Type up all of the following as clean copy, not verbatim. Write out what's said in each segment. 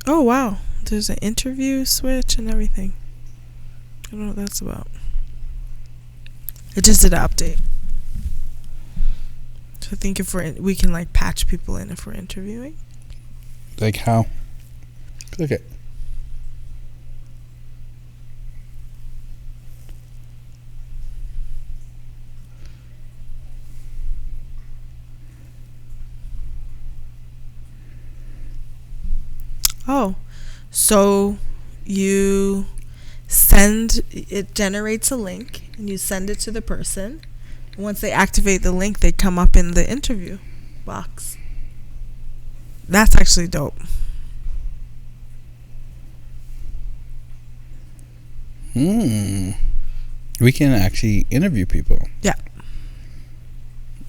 Oh, wow. There's an interview switch and everything. I don't know what that's about. It just did an update. So I think if we can like patch people in if we're interviewing. Like how? Okay. Oh, so it generates a link and you send it to the person. Once they activate the link, they come up in the interview box. That's actually dope. We can actually interview people. Yeah.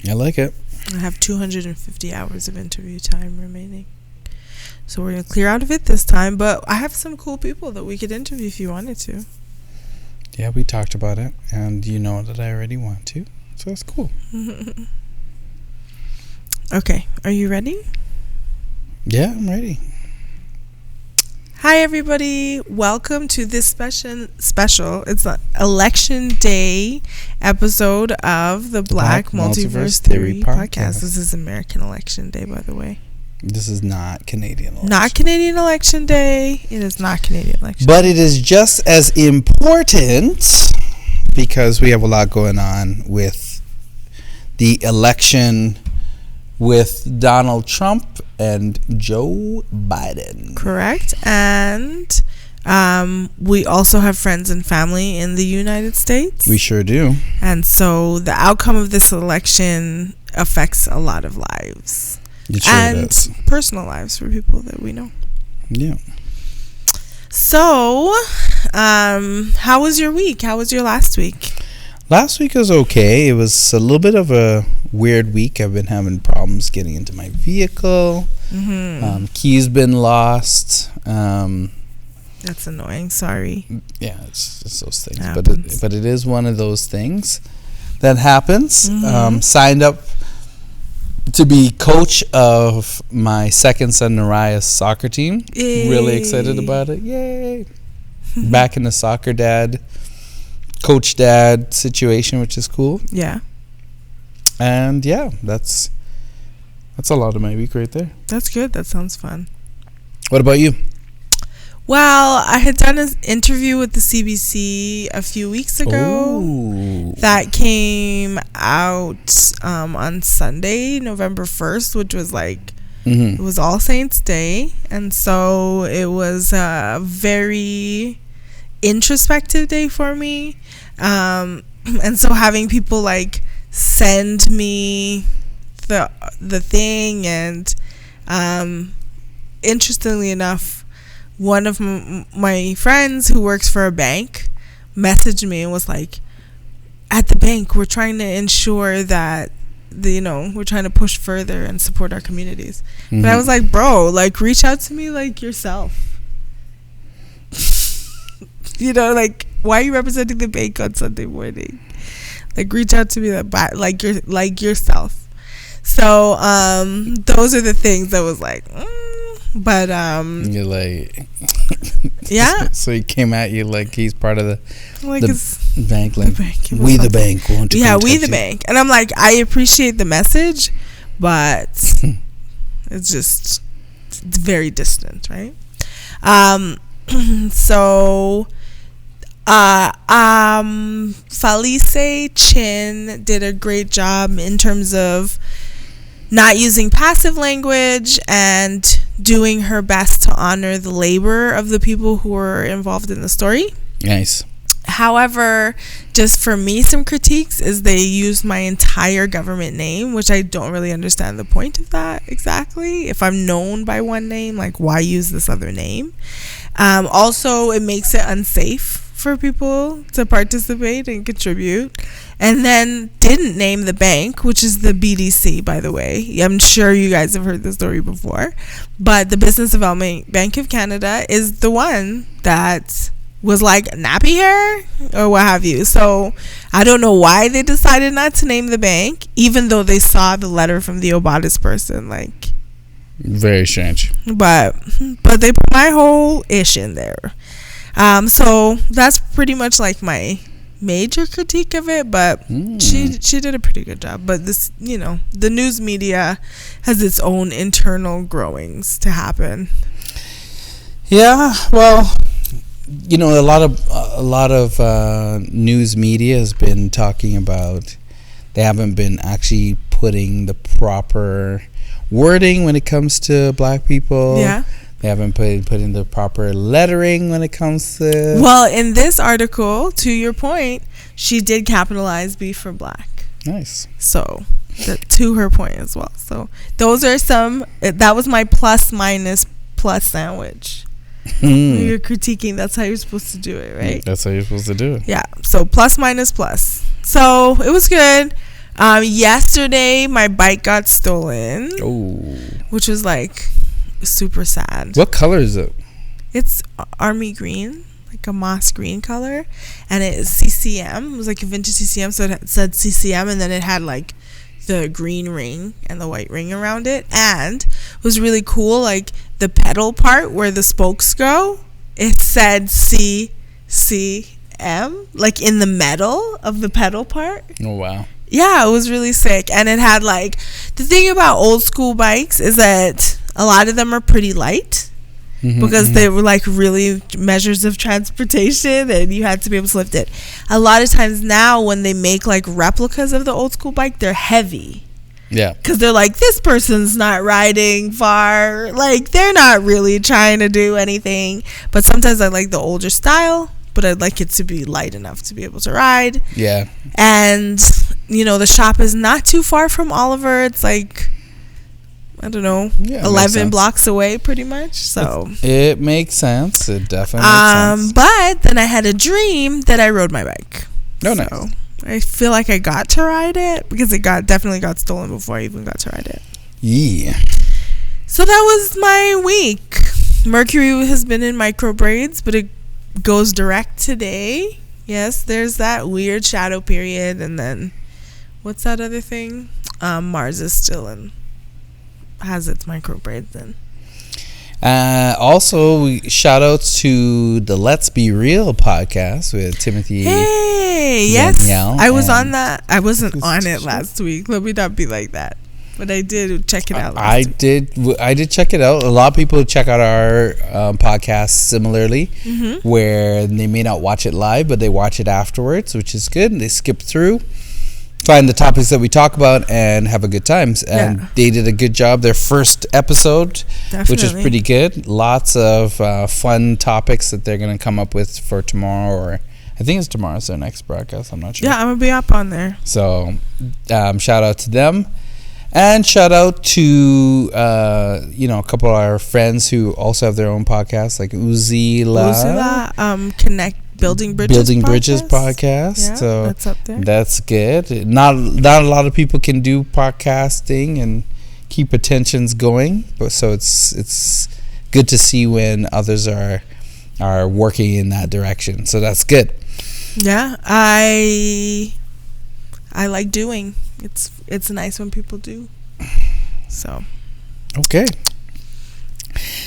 I like it. I have 250 hours of interview time remaining. So we're going to clear out of it this time. But I have some cool people that we could interview if you wanted to. Yeah, we talked about it. And you know that I already want to. So it's cool. Okay. Are you ready? Yeah, I'm ready. Hi, everybody. Welcome to this special. It's an election day episode of the Black Multiverse Theory podcast. This is American Election Day, by the way. This is not Canadian election. Not Canadian Election Day. It is not Canadian Election But Day. it is just as important because we have a lot going on with the election with Donald Trump and Joe Biden. Correct. And we also have friends and family in the United States. We sure do. And so the outcome of this election affects a lot of lives. It sure and does. Personal lives for people that we know. Yeah. So, how was your week? How was your last week? Last week was okay. It was a little bit of a weird week. I've been having problems getting into my vehicle. Keys been lost. That's annoying. Sorry. Yeah, it's those things. Happens. But it is one of those things that happens. Signed up to be coach of my second son Naraya's soccer team. Yay. Really excited about it. Yay. Back in the soccer dad, coach dad situation, which is cool. Yeah. And yeah, that's a lot of my week right there. That's good. That sounds fun. What about you? Well, I had done an interview with the CBC a few weeks ago. Ooh. That came out on Sunday, November 1st, which was like, it was All Saints Day. And so it was a very introspective day for me. And so having people like send me the thing, and interestingly enough, one of my friends who works for a bank messaged me and was like, at the bank, we're trying to ensure that we're trying to push further and support our communities. But I was like, bro, like, reach out to me like yourself. Like, why are you representing the bank on Sunday morning? Like, reach out to me like yourself. So those are the things that was like, but you're like, yeah. So he came at you like he's part of the bank. Like, the bank. We the bank won't. Yeah, we the bank. And I'm like, I appreciate the message, but it's very distant, right? So Felice Chin did a great job in terms of not using passive language and doing her best to honor the labor of the people who were involved in the story. Nice. However, just for me, some critiques is they used my entire government name, which I don't really understand the point of that exactly. If I'm known by one name, like, why use this other name? Also, it makes it unsafe for people to participate and contribute. And then didn't name the bank, which is the BDC, by the way. I'm sure you guys have heard the story before. But the Business Development Bank of Canada is the one that was like nappy hair or what have you. So I don't know why they decided not to name the bank, even though they saw the letter from the Obatis person. Like, Very strange. But they put my whole ish in there. So that's pretty much like my major critique of it, but she did a pretty good job. But this, the news media has its own internal growings to happen. Yeah, well, a lot of news media has been talking about they haven't been actually putting the proper wording when it comes to black people. Yeah. They haven't put in the proper lettering when it comes to... Well, in this article, to your point, she did capitalize B for black. Nice. So, to her point as well. So, those are some... That was my plus minus plus sandwich. When you're critiquing, that's how you're supposed to do it, right? That's how you're supposed to do it. Yeah. So, plus minus plus. So, it was good. Yesterday, my bike got stolen. Oh. Which was like... super sad. What color is it? It's army green, like a moss green color, and it is CCM. It was like a vintage CCM, so it said CCM, and then it had like the green ring and the white ring around it, and it was really cool. Like the pedal part where the spokes go, it said CCM, like in the metal of the pedal part. Oh wow. Yeah, it was really sick. And it had like, the thing about old school bikes is that a lot of them are pretty light because they were like really measures of transportation and you had to be able to lift it. A lot of times now when they make like replicas of the old school bike, they're heavy. Yeah. Because they're like, this person's not riding far. Like, they're not really trying to do anything. But sometimes I like the older style, but I'd like it to be light enough to be able to ride. Yeah. And, the shop is not too far from Oliver. It's like, I don't know, 11 blocks away pretty much. So it makes sense. It definitely makes sense. But then I had a dream that I rode my bike. No, so nice. I feel like I got to ride it because it definitely got stolen before I even got to ride it. Yeah. So that was my week. Mercury has been in micro braids, but it goes direct today. Yes, there's that weird shadow period, and then what's that other thing? Mars is still has its micro braids in. Also, shout outs to the Let's Be Real podcast with Timothy. Hey, yes, I was on that. I wasn't on it last week. Let me not be like that. But I did check it out. I did check it out. A lot of people check out our podcast similarly, where they may not watch it live, but they watch it afterwards, which is good. They skip through, find the topics that we talk about, and have a good time. And they did a good job. Their first episode, which is pretty good. Lots of fun topics that they're going to come up with for tomorrow, or I think it's tomorrow's their next broadcast. I'm not sure. Yeah, I'm going to be up on there. So shout out to them. And shout out to, a couple of our friends who also have their own podcasts, like Uzila. Building Bridges podcast. Yeah, so that's up there. That's good. Not a lot of people can do podcasting and keep attentions going, but so it's good to see when others are working in that direction. So that's good. Yeah, I like doing. It's nice when people do. So okay.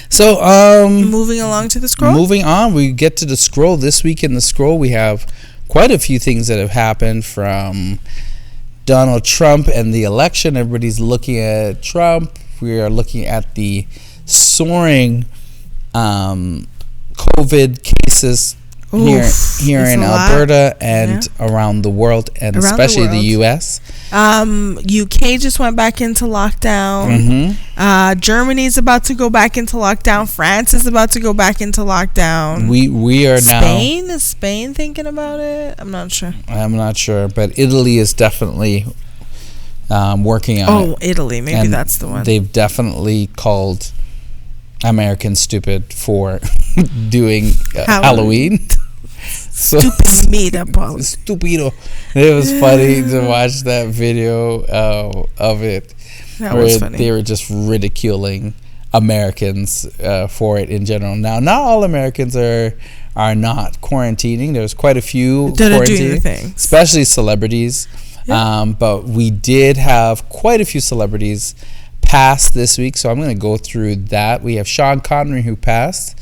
So moving along to the scroll. Moving on, we get to the scroll. This week in the scroll, we have quite a few things that have happened from Donald Trump and the election. Everybody's looking at Trump. We are looking at the soaring COVID cases here in Alberta and around the world, and especially the U.S. UK just went back into lockdown. Germany's about to go back into lockdown. France is about to go back into lockdown. We are Spain? now. Is Spain thinking about it? I'm not sure. But Italy is definitely working on it. Oh, Italy. Maybe that's the one. They've definitely called Americans stupid for doing Halloween. Stupido. It was funny to watch that video of it. That was funny. They were just ridiculing Americans for it in general. Now, not all Americans are not quarantining. There's quite a few that are doing the thing, especially celebrities. Yeah. But we did have quite a few celebrities passed this week, so I'm going to go through that. We have Sean Connery, who passed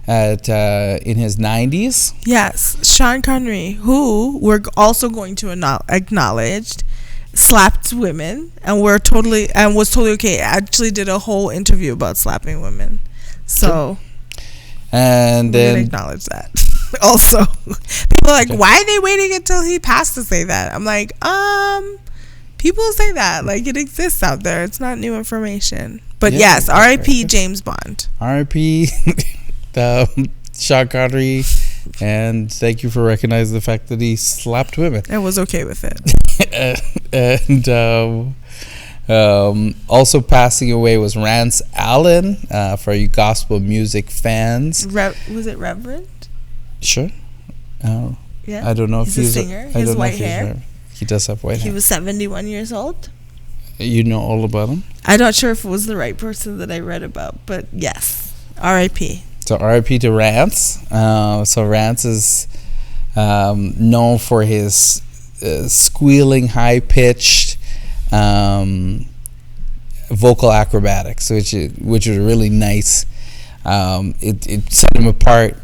at in his 90s. Yes, Sean Connery, who we're also going to acknowledge, slapped women and was totally okay. Actually did a whole interview about slapping women. So and then acknowledge that. Also, people are like, why are they waiting until he passed to say that? I'm like, people say that, like, it exists out there. It's not new information. But yes, R.I.P. James Bond. R.I.P. Sean Connery, and thank you for recognizing the fact that he slapped women. I was okay with it. And also passing away was Rance Allen, for you gospel music fans. Was it Reverend? Sure. Yeah. I don't know he's if he's a singer. His white hair. He does have white hair. He was 71 years old. You know all about him? I'm not sure if it was the right person that I read about, but yes. R.I.P. So R.I.P. to Rance. So Rance is known for his squealing, high-pitched vocal acrobatics, which is really nice. It set him apart,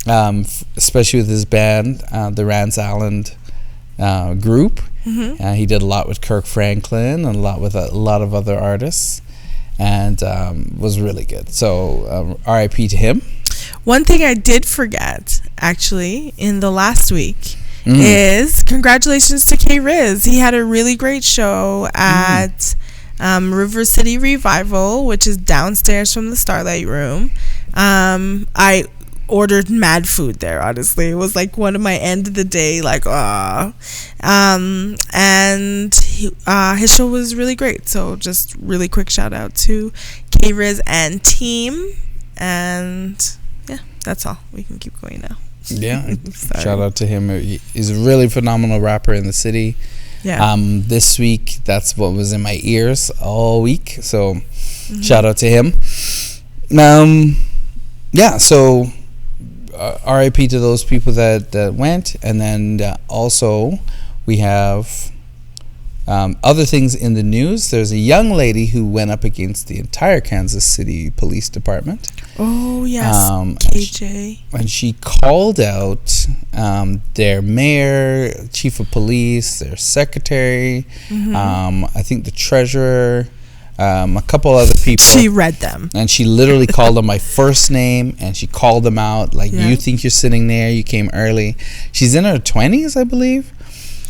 especially with his band, the Rance Allen group. Mm-hmm. He did a lot with Kirk Franklin and a lot with a lot of other artists, and was really good. So R.I.P. to him. One thing I did forget, actually, in the last week is congratulations to K-Riz. He had a really great show at River City Revival, which is downstairs from the Starlight Room. I ordered mad food there, honestly. It was like one of my end of the day, like, and his show was really great. So just really quick shout out to K-Riz and team. And yeah, that's all. We can keep going now. Yeah. Shout out to him. He's a really phenomenal rapper in the city. Yeah. This week, that's what was in my ears all week. So shout out to him. Yeah, so R.I.P. to those people that went. And then also we have other things in the news. There's a young lady who went up against the entire Kansas City Police Department. Oh, yes. KJ. And she called out their mayor, chief of police, their secretary, I think the treasurer, a couple other people. She read them. And she literally called them by first name, and she called them out, like, you think you're sitting there, you came early. She's in her 20s, I believe.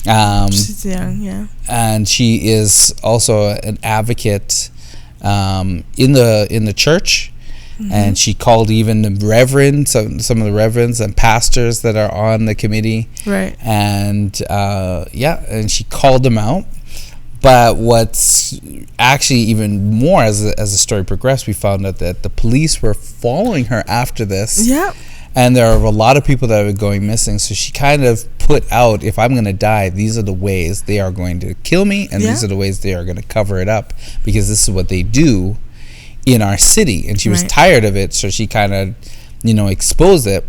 She's young, yeah. And she is also an advocate in the church. And she called even the reverends, some of the reverends and pastors that are on the committee. Right. And and she called them out. But what's actually even more, as the story progressed, we found out that the police were following her after this. Yeah. And there are a lot of people that were going missing. So she kind of put out, if I'm going to die, these are the ways they are going to kill me. And these are the ways they are going to cover it up. Because this is what they do in our city. And she was tired of it. So she kind of, exposed it.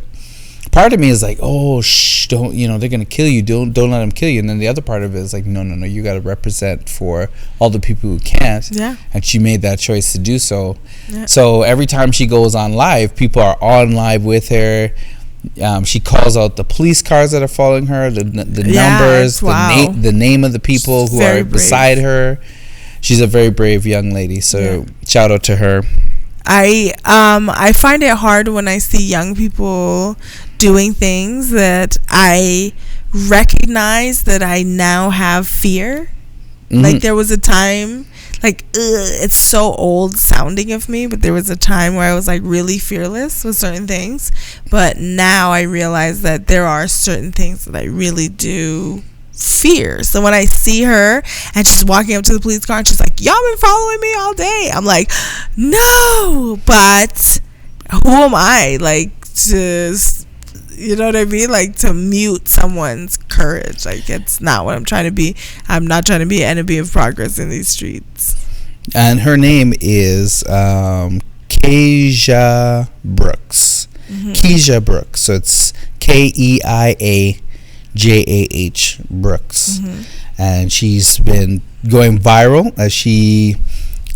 Part of me is like, oh, don't, they're going to kill you. Don't let them kill you. And then the other part of it is like, no, you got to represent for all the people who can't. Yeah. And she made that choice to do so. Yeah. So every time she goes on live, people are on live with her. She calls out the police cars that are following her, the numbers, the name of the people who are beside her. She's a very brave young lady. So shout out to her. I find it hard when I see young people doing things that I recognize that I now have fear. Like there was a time, like it's so old sounding of me, but there was a time where I was like really fearless with certain things. But now I realize that there are certain things that I really do fear. So when I see her and she's walking up to the police car and she's like, y'all been following me all day, I'm like, no, but who am I, like, to, you know what I mean, like, to mute someone's courage? Like, it's not what I'm trying to be. I'm not trying to be an enemy of progress in these streets. And her name is Keiajah Brooks. Keiajah Brooks. So it's Keiajah Brooks. And she's been going viral as she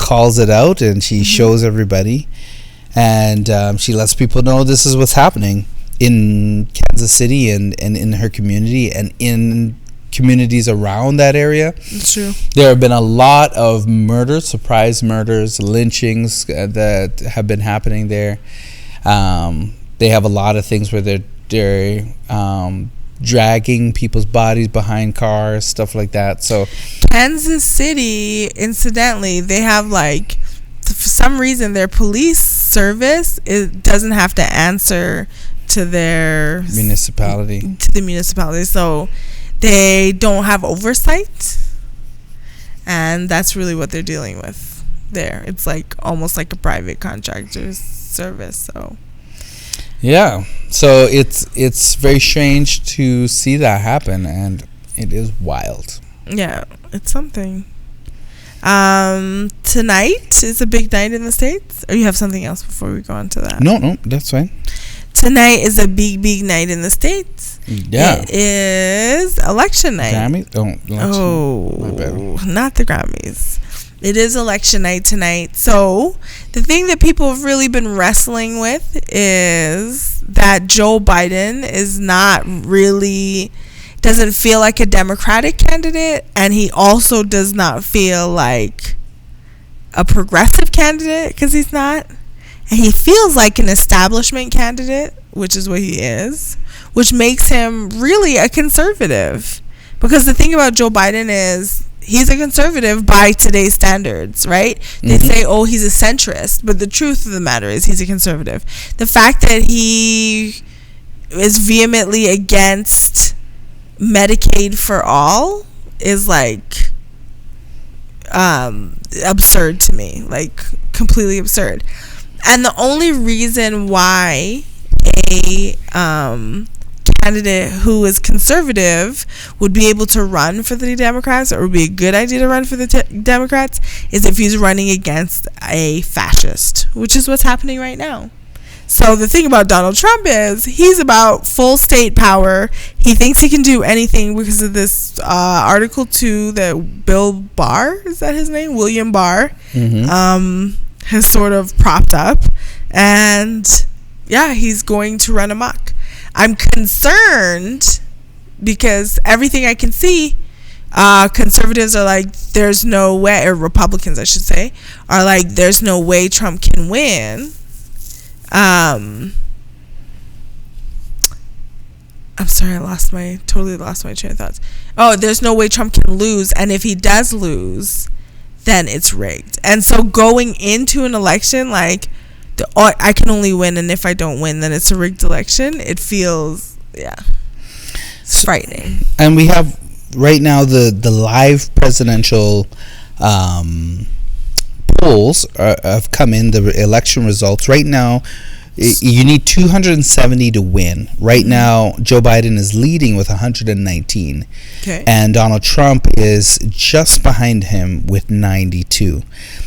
calls it out, and she shows everybody, and she lets people know this is what's happening in Kansas City and in her community and in communities around that area. It's true. There have been a lot of murders, surprise murders, lynchings that have been happening there. They have a lot of things where they're dragging people's bodies behind cars, stuff like that. So Kansas City, incidentally, they have like, for some reason, their police service doesn't have to answer to their municipality, so they don't have oversight, and that's really what they're dealing with there. It's like almost like a private contractor's service. So yeah, so it's very strange to see that happen, and it is wild. Yeah, it's something. Tonight is a big night in the States. Or you have something else before we go on to that? No, that's fine. Tonight is a big night in the States. Yeah. It is election night. Grammys? My bad. Not the Grammys. It is election night tonight. So the thing that people have really been wrestling with is that Joe Biden is not really, doesn't feel like a Democratic candidate, and he also does not feel like a progressive candidate because he's not. And he feels like an establishment candidate, which is what he is, which makes him really a conservative. Because the thing about Joe Biden is he's a conservative by today's standards, right? They say, oh, he's a centrist. But the truth of the matter is he's a conservative. The fact that he is vehemently against Medicaid for all is like absurd to me, like completely absurd. And the only reason why a candidate who is conservative would be able to run for the Democrats, or would be a good idea to run for the Democrats, is if he's running against a fascist, which is what's happening right now. So the thing about Donald Trump is he's about full state power. He thinks he can do anything because of this Article 2 that Bill Barr, is that his name? William Barr, has sort of propped up. And yeah, he's going to run amok. I'm concerned because everything I can see, conservatives are like, there's no way, or Republicans I should say, are like, there's no way Trump can win. I'm sorry, I totally lost my train of thoughts. Oh, there's no way Trump can lose, and if he does lose, then it's rigged. And so going into an election, like, I can only win, and if I don't win, then it's a rigged election. It feels, it's frightening. And we have right now the live presidential polls have come in, the election results. Right now, you need 270 to win. Right now, Joe Biden is leading with 119. Okay. And Donald Trump is just behind him with 92.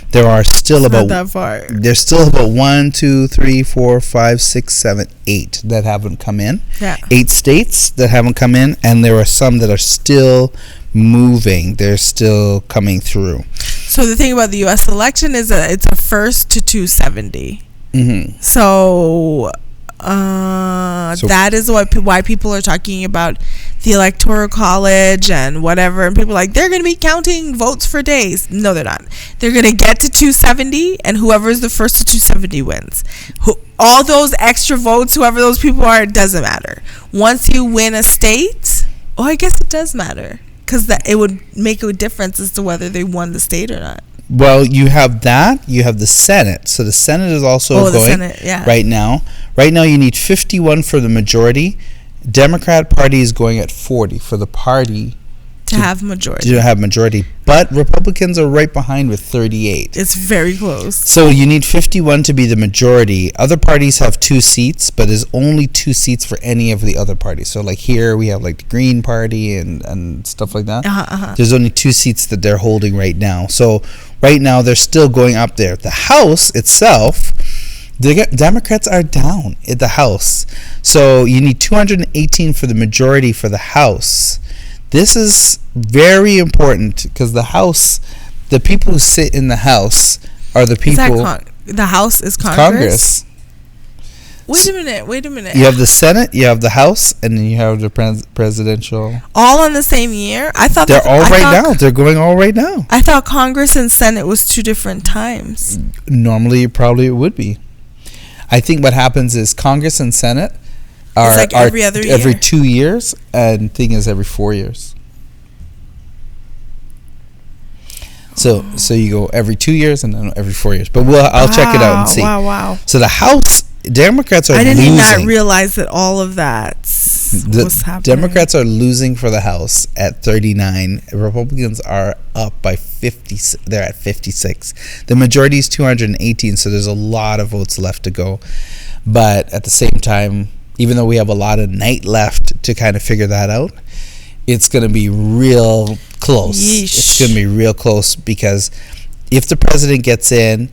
There are still not that far. There's still about 1, 2, 3, 4, 5, 6, 7, 8 that haven't come in. Yeah. 8 states that haven't come in, and there are some that are still moving. They're still coming through. So the thing about the U.S. election is that it's a first to 270. So that is why people are talking about the Electoral College and whatever, and people are like, they're going to be counting votes for days. No, they're not. They're going to get to 270, and whoever is the first to 270 wins. All those extra votes, whoever those people are, it doesn't matter. Once you win a state, I guess it does matter, because it would make a difference as to whether they won the state or not. Well, you have that. You have the Senate. So the Senate is also going Senate, yeah. right now. Right now, you need 51 for the majority. Democrat Party is going at 40 for the party to have majority. To have majority. But Republicans are right behind with 38. It's very close. So you need 51 to be the majority. Other parties have 2 seats, but there's only 2 seats for any of the other parties. So like here we have like the Green Party and stuff like that. There's only 2 seats that they're holding right now. So right now they're still going up there. The House itself, the Democrats are down at the House. So you need 218 for the majority for the House. This is very important because the House, the people who sit in the House are the people. The House is Congress? Wait a minute. You have the Senate, you have the House, and then you have the presidential. All in the same year? I thought they're all right now. They're going all right now. I thought Congress and Senate was 2 different times. Normally, probably it would be. I think what happens is Congress and Senate are like every other year. Every 2 years, and thing is every 4 years. So you go every 2 years and then every 4 years. But I'll check it out and see. Wow. So the House, Democrats are losing. I did not realize that all of that was happening. Democrats are losing for the House at 39. Republicans are up by 50. They're at 56. The majority is 218, so there's a lot of votes left to go. But at the same time, even though we have a lot of night left to kind of figure that out, it's going to be real close. Yeesh. It's going to be real close because if the president gets in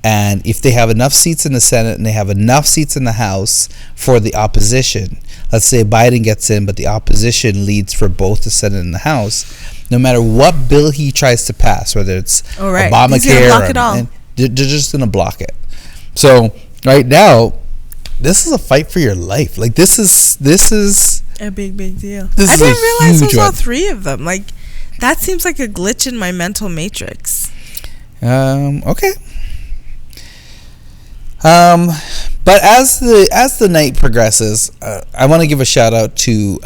and if they have enough seats in the Senate and they have enough seats in the House for the opposition, let's say Biden gets in but the opposition leads for both the Senate and the House, no matter what bill he tries to pass, whether it's Obamacare, they're just going to block it. So right now, this is a fight for your life. Like this is a big deal. I didn't realize there was all 3 of them. Like that seems like a glitch in my mental matrix. Okay. But as the night progresses, I want to give a shout out to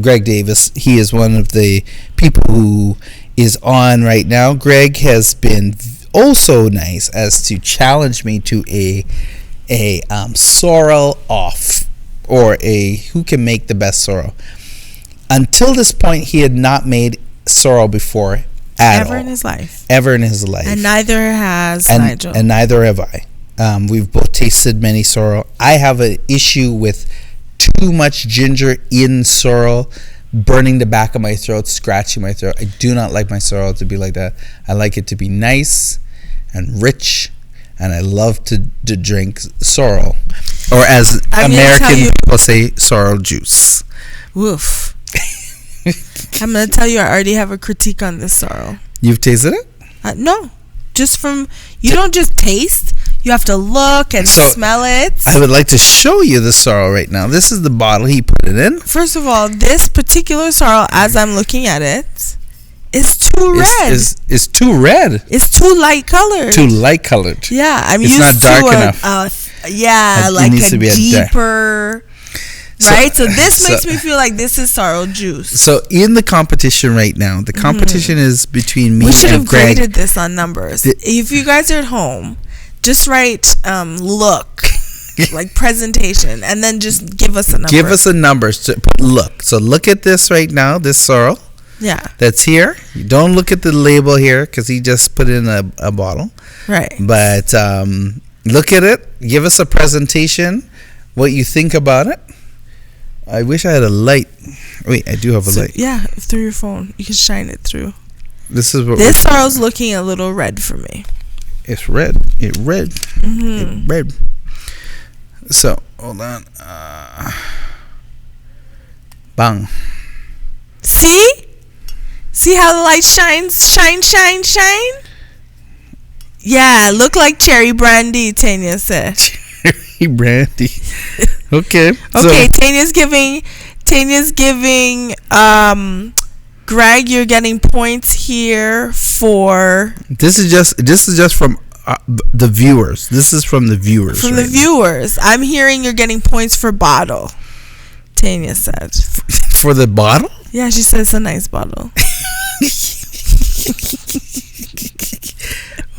Greg Davis. He is one of the people who is on right now. Greg has been so nice as to challenge me to a sorrel off, or a who can make the best sorrel. Until this point, he had not made sorrel before ever in his life. And neither has Nigel. And neither have I. We've both tasted many sorrel. I have an issue with too much ginger in sorrel, burning the back of my throat, scratching my throat. I do not like my sorrel to be like that. I like it to be nice and rich, and I love to drink sorrel, or as American people say, sorrel juice. Woof. I'm going to tell you, I already have a critique on this sorrel. You've tasted it? No. You don't just taste. You have to look and smell it. I would like to show you the sorrel right now. This is the bottle he put it in. First of all, this particular sorrel, as I'm looking at it, is too red. It's too red. It's too light colored. Yeah, I'm used not dark to enough. Like a deeper. Right, so this makes me feel like this is sorrel juice. So in the competition right now, the competition is between me and Greg. We should have graded this on numbers. If you guys are at home, just write look, like presentation, and then just give us a number. Give us a number. Look. So look at this right now, this sorrel. Yeah. That's here. You don't look at the label here because he just put it in a bottle. Right. But look at it. Give us a presentation, what you think about it. I wish I had a light. Wait, I do have a light. Yeah, through your phone. You can shine it through. This sorrel's looking a little red for me. It's red. It's red. It's red. So, hold on. Bang. See? See how the light shines? Shine. Yeah, look like cherry brandy, Tanya said. Cherry brandy. Okay. Tanya's giving Greg, you're getting points here for This is just from the viewers. This is from the viewers. From the viewers. I'm hearing you're getting points for bottle. Tanya said. For the bottle? Yeah, she said it's a nice bottle.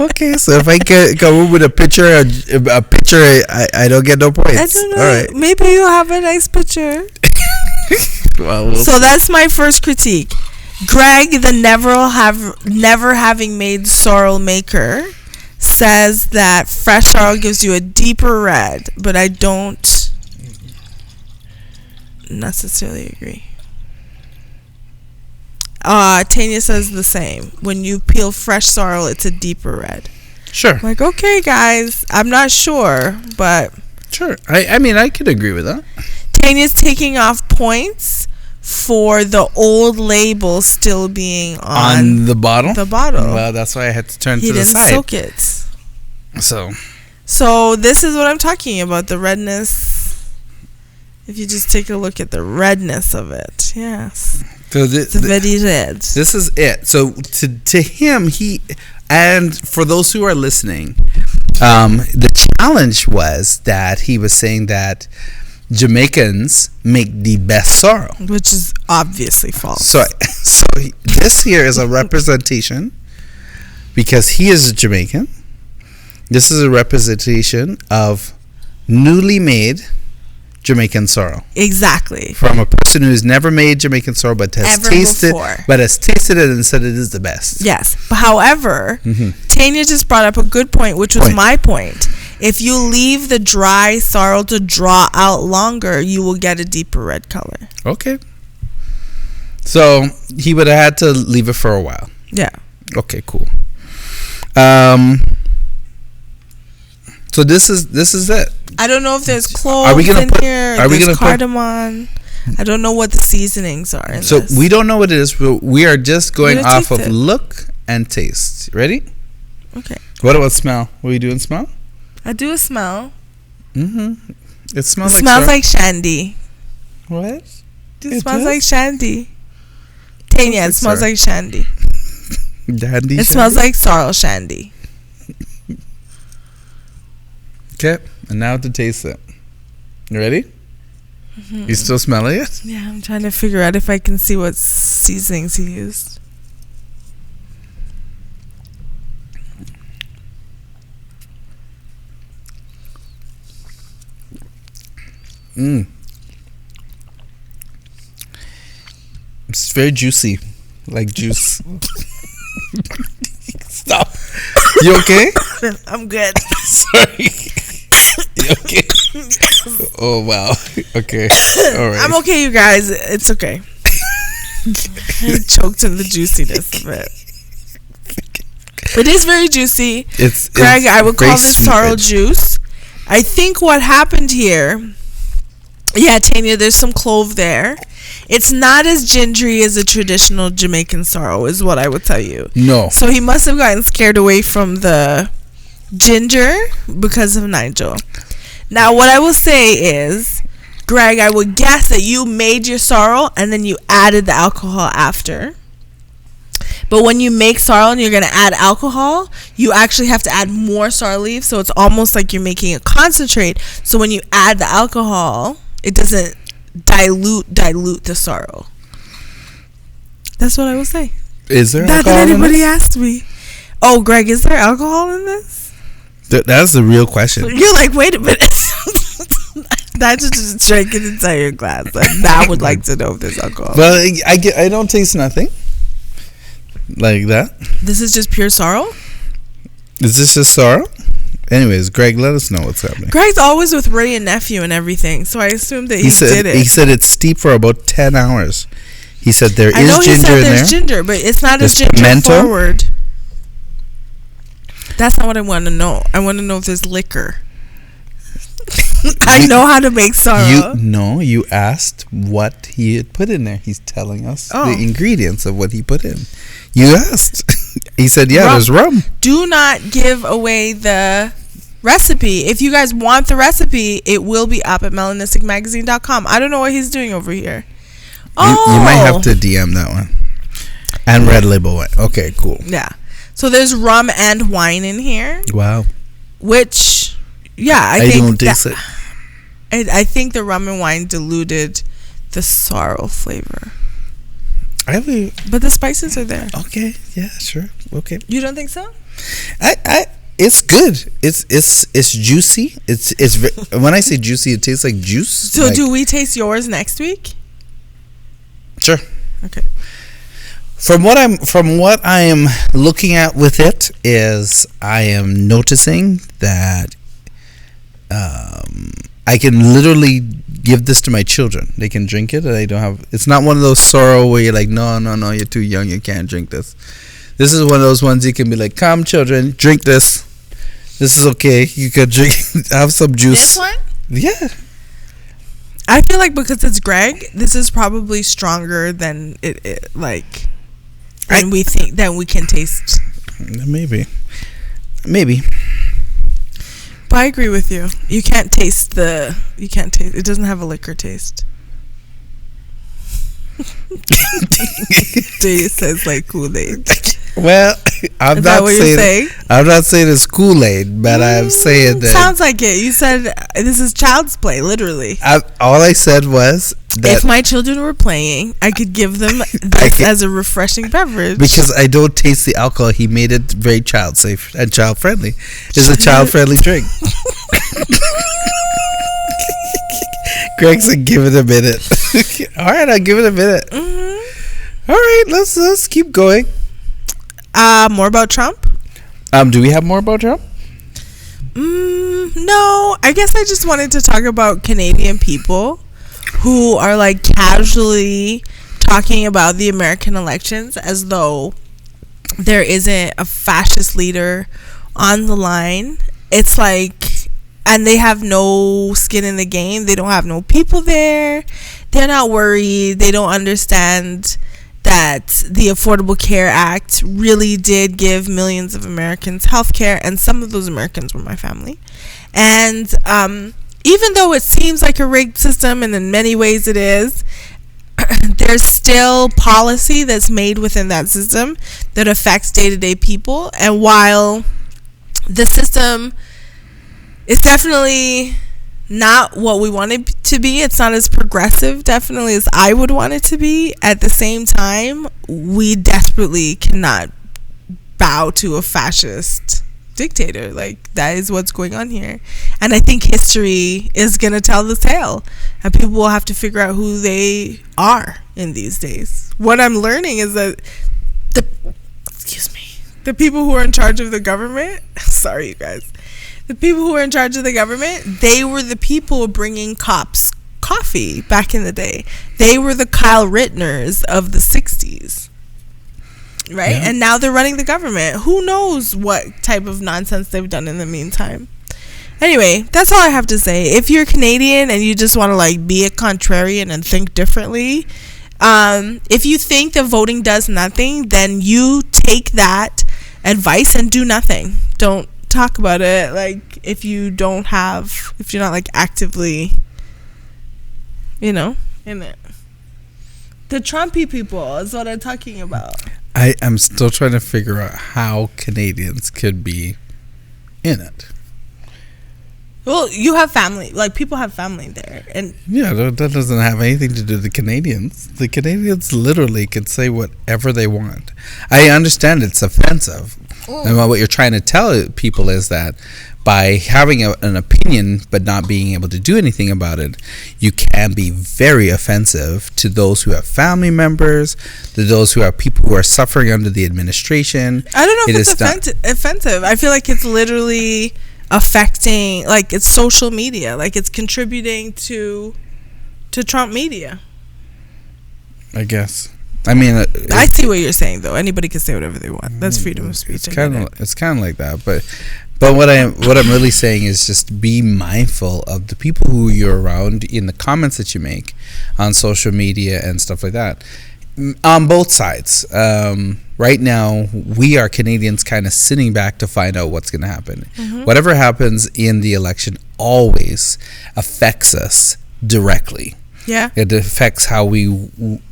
Okay, so if I come with a picture, I don't get no points. I don't know. All right. Maybe you'll have a nice picture. So that's my first critique. Greg, the never having made sorrel maker, says that fresh sorrel gives you a deeper red, but I don't necessarily agree. Tanya says the same. When you peel fresh sorrel, it's a deeper red. Sure. I'm like, okay, guys, I'm not sure, but sure. I mean, I could agree with that. Tanya's taking off points for the old label still being on the bottle. The bottle. Well, that's why I had to turn to the side. He didn't soak it. So this is what I'm talking about, the redness. If you just take a look at the redness of it, yes. So it's very red. This is it. So to him, and for those who are listening, the challenge was that he was saying that Jamaicans make the best sorrel, which is obviously false. So this here is a representation, because he is a Jamaican. This is a representation of newly made Jamaican sorrel. Exactly. From a person who's never made Jamaican sorrel but has tasted it and said it is the best. Yes. But however, Tanya just brought up a good point, which was my point. If you leave the dry sorrel to draw out longer, you will get a deeper red color. Okay. So he would have had to leave it for a while. Yeah. Okay, cool. So this is it. I don't know if there's cloves in here. There's cardamom. I don't know what the seasonings are in this. We don't know what it is. But we are just going off of look and taste. Ready? Okay. What about smell? What are you doing? Smell? I do a smell. It smells like shandy. What? It smells like shandy. Tanya, it smells like shandy. Dandy. It smells like sorrel shandy. Okay, and now to taste it. You ready? You still smelling it? Yeah, I'm trying to figure out if I can see what seasonings he used. It's very juicy, like juice. Stop. You okay? I'm good. Sorry. You okay? Oh wow. Okay. All right. I'm okay, you guys. It's okay. I choked in the juiciness of it. It is very juicy. Greg, I would call this sorrel juice. I think what happened here, Tanya, there's some clove there. It's not as gingery as a traditional Jamaican sorrel, is what I would tell you. No. So he must have gotten scared away from the ginger because of Nigel. Now, what I will say is, Greg, I would guess that you made your sorrel and then you added the alcohol after. But when you make sorrel and you're going to add alcohol, you actually have to add more sorrel leaves. So it's almost like you're making a concentrate. So when you add the alcohol, it doesn't dilute the sorrel. That's what I will say. Is there alcohol in this? Not that anybody asked me. Oh, Greg, is there alcohol in this? That's the real question. You're like, wait a minute. That's just drink an entire glass. I would like to know if there's alcohol. Well, I don't taste nothing like that. This is just pure sorrel? Is this just sorrel? Anyways, Greg, let us know what's happening. Greg's always with Ray and nephew and everything, so I assumed that he did it. He said it's steeped for about 10 hours. He said there is ginger in there. I know he said there's ginger, but it's not as ginger forward. That's not what I want to know. I want to know if there's liquor. I know how to make sorrel. You asked what he had put in there. He's telling us the ingredients of what he put in. You asked. He said, rum. There's rum. Do not give away the recipe. If you guys want the recipe, it will be up at melanisticmagazine.com. I don't know what he's doing over here. You might have to DM that one. And Red Label one. Okay, cool. Yeah. So there's rum and wine in here. Wow. Which, I think don't taste it. I think the rum and wine diluted the sorrel flavor. But the spices are there. Okay. Yeah. Sure. Okay. You don't think so? It's good. It's juicy. It's when I say juicy, it tastes like juice. So do we taste yours next week? Sure. Okay. From what I am looking at with it is I am noticing that I can literally give this to my children. They can drink it, and I don't have. It's not one of those sorrow where you're like, no, you're too young, you can't drink this. This is one of those ones you can be like, come, children, drink this. This is okay. You could drink, have some juice. This one? Yeah. I feel like because it's Greg, this is probably stronger than we think, than we can taste. Maybe. I agree with you. You can't taste it doesn't have a liquor taste. Jay says like Kool-Aid. Well, I'm not saying it's Kool-Aid, but I'm saying that sounds like it. You said this is child's play, literally. All I said was that if my children were playing, I could give them this as a refreshing beverage. Because I don't taste the alcohol. He made it very child safe and child friendly. It's a child friendly drink. Greg said, "Give it a minute." All right, I'll give it a minute. Mm-hmm. All right, let's keep going. More about Trump? Do we have more about Trump? No, I guess I just wanted to talk about Canadian people who are like casually talking about the American elections as though there isn't a fascist leader on the line. It's like, and they have no skin in the game. They don't have no people there. They're not worried. They don't understand that the Affordable Care Act really did give millions of Americans health care, and some of those Americans were my family. And even though it seems like a rigged system, and in many ways it is, there's still policy that's made within that system that affects day-to-day people. And while the system is definitely not what we want it to be, it's not as progressive definitely as I would want it to be, at the same time we desperately cannot bow to a fascist dictator. Like, that is what's going on here, and I think history is going to tell the tale, and people will have to figure out who they are in these days. What I'm learning is that the people who are in charge of the government, sorry you guys, the people who were in charge of the government, they were the people bringing cops coffee back in the day. They were the Kyle Ritteners of the 60s. Right? Yeah. And now they're running the government. Who knows what type of nonsense they've done in the meantime. Anyway, that's all I have to say. If you're Canadian and you just want to like be a contrarian and think differently, if you think that voting does nothing, then you take that advice and do nothing. Don't talk about it. Like, if you're not like actively, in it. The Trumpy people is what I'm talking about. I'm still trying to figure out how Canadians could be in it. Well, you have family. Like, people have family there. And yeah, that doesn't have anything to do with the Canadians. The Canadians literally can say whatever they want. I understand it's offensive. And what you're trying to tell people is that by having an opinion but not being able to do anything about it, you can be very offensive to those who have family members, to those who have people who are suffering under the administration. I don't know if it's offensive. I feel like it's literally affecting, like, it's social media. Like, it's contributing to Trump media. I guess. I mean, I see what you're saying, though. Anybody can say whatever they want. That's freedom of speech. It's kind of like that, but what I'm really saying is just be mindful of the people who you're around in the comments that you make on social media and stuff like that. On both sides, right now we are Canadians kind of sitting back to find out what's going to happen. Mm-hmm. Whatever happens in the election always affects us directly. Yeah, it affects how we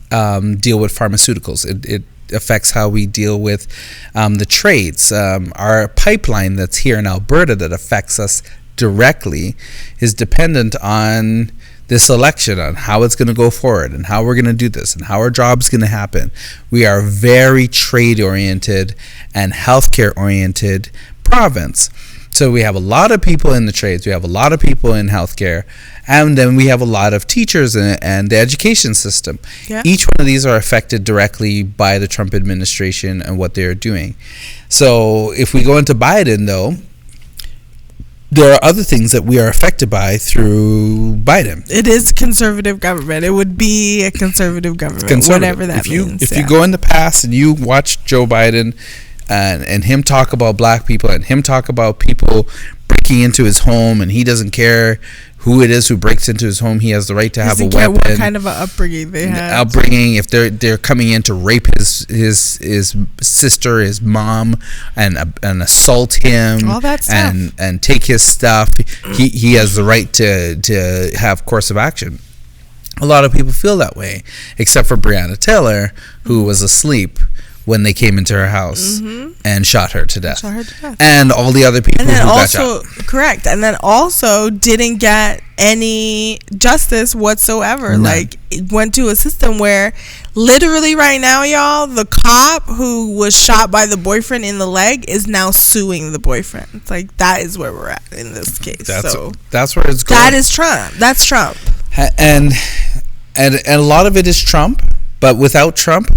deal with pharmaceuticals. It affects how we deal with the trades. Our pipeline that's here in Alberta that affects us directly is dependent on this election, on how it's going to go forward and how we're going to do this and how our job's going to happen. We are a very trade-oriented and healthcare-oriented province. So we have a lot of people in the trades, we have a lot of people in healthcare, and then we have a lot of teachers and the education system. Yeah. Each one of these are affected directly by the Trump administration and what they're doing. So if we go into Biden, though, there are other things that we are affected by through Biden. It is conservative government. It would be a conservative government, whatever that means. If you go in the past and you watch Joe Biden and him talk about black people and him talk about people breaking into his home and he doesn't care who it is who breaks into his home. He has the right to have a weapon. What kind of an upbringing they had. If they're coming in to rape his sister, his mom, and assault him, all that stuff, and take his stuff, he has the right to have course of action. A lot of people feel that way, except for Breonna Taylor, who was asleep when they came into her house and shot her to death. And all the other people who got shot. Correct. And then also didn't get any justice whatsoever. None. Like, it went to a system where literally right now, y'all, the cop who was shot by the boyfriend in the leg is now suing the boyfriend. It's like, that is where we're at in this case. That's where it's going. That is Trump. That's Trump. And a lot of it is Trump, but without Trump,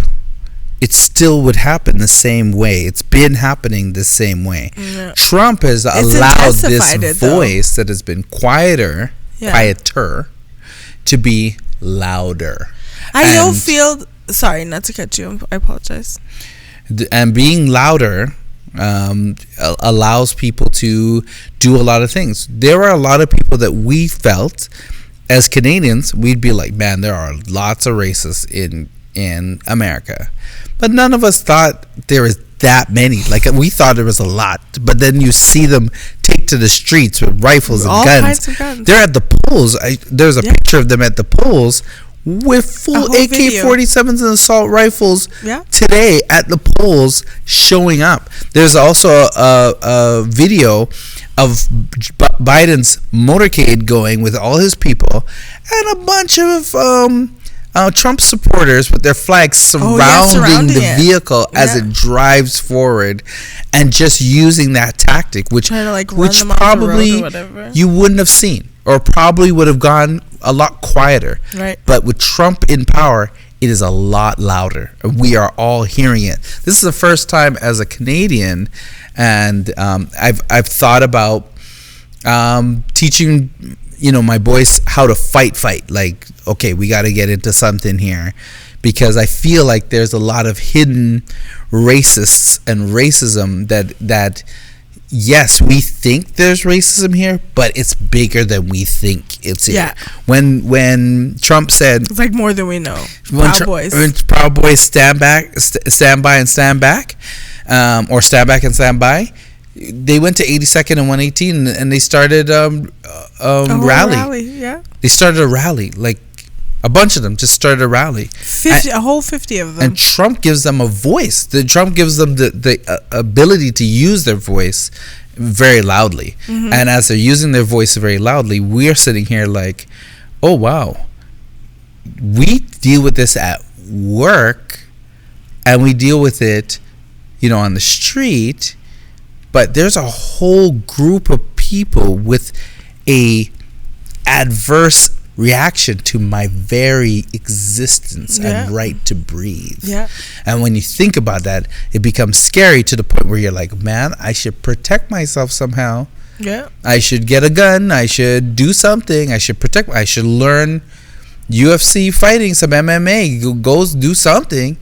it still would happen the same way. It's been happening the same way. Yeah. Trump has allowed this voice that has been quieter, to be louder. Sorry, not to cut you. I apologize. And being louder allows people to do a lot of things. There are a lot of people that we felt, as Canadians, we'd be like, man, there are lots of racists in America. But none of us thought there was that many. Like, we thought there was a lot. But then you see them take to the streets with rifles and guns. Kinds of guns. They're at the polls. There's a picture of them at the polls with full AK-47s and assault rifles today at the polls showing up. There's also a video of Biden's motorcade going with all his people and a bunch of Trump supporters with their flags surrounding the vehicle as it drives forward, and just using that tactic, which probably you wouldn't have seen, or probably would have gone a lot quieter. Right. But with Trump in power, it is a lot louder. We are all hearing it. This is the first time as a Canadian, and I've thought about teaching my boys how to fight. Like, okay, we got to get into something here, because I feel like there's a lot of hidden racists and racism that yes, we think there's racism here, but it's bigger than we think it's here. When Trump said, it's like more than we know. When Proud Boys stand by and stand back, or stand back and stand by, they went to 82nd and 118 and they started rally. They started a rally. Like, a bunch of them just started a rally. A whole 50 of them. And Trump gives them a voice. Trump gives them the ability to use their voice very loudly. And as they're using their voice very loudly, we're sitting here like, oh, wow. We deal with this at work, and we deal with it, on the street. But there's a whole group of people with a adverse reaction to my very existence and right to breathe. And when you think about that, it becomes scary to the point where you're like, man, I should protect myself somehow. I should get a gun. I should do something. I should learn UFC fighting, some MMA. Go do something,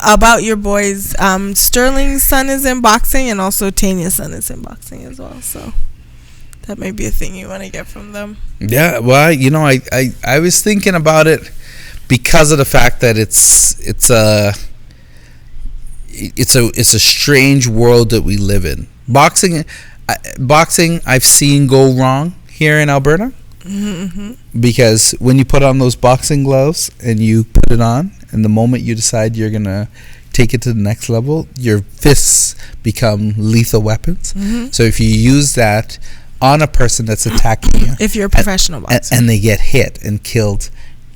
About your boys, Sterling's son is in boxing, and also Tanya's son is in boxing as well. So that may be a thing you want to get from them. Yeah, well, I was thinking about it because of the fact that it's a strange world that we live in. Boxing I've seen go wrong here in Alberta. Because when you put on those boxing gloves and you put it on, and the moment you decide you're gonna take it to the next level, your fists become lethal weapons. So if you use that on a person that's attacking you, if you're a professional boxer, and they get hit and killed,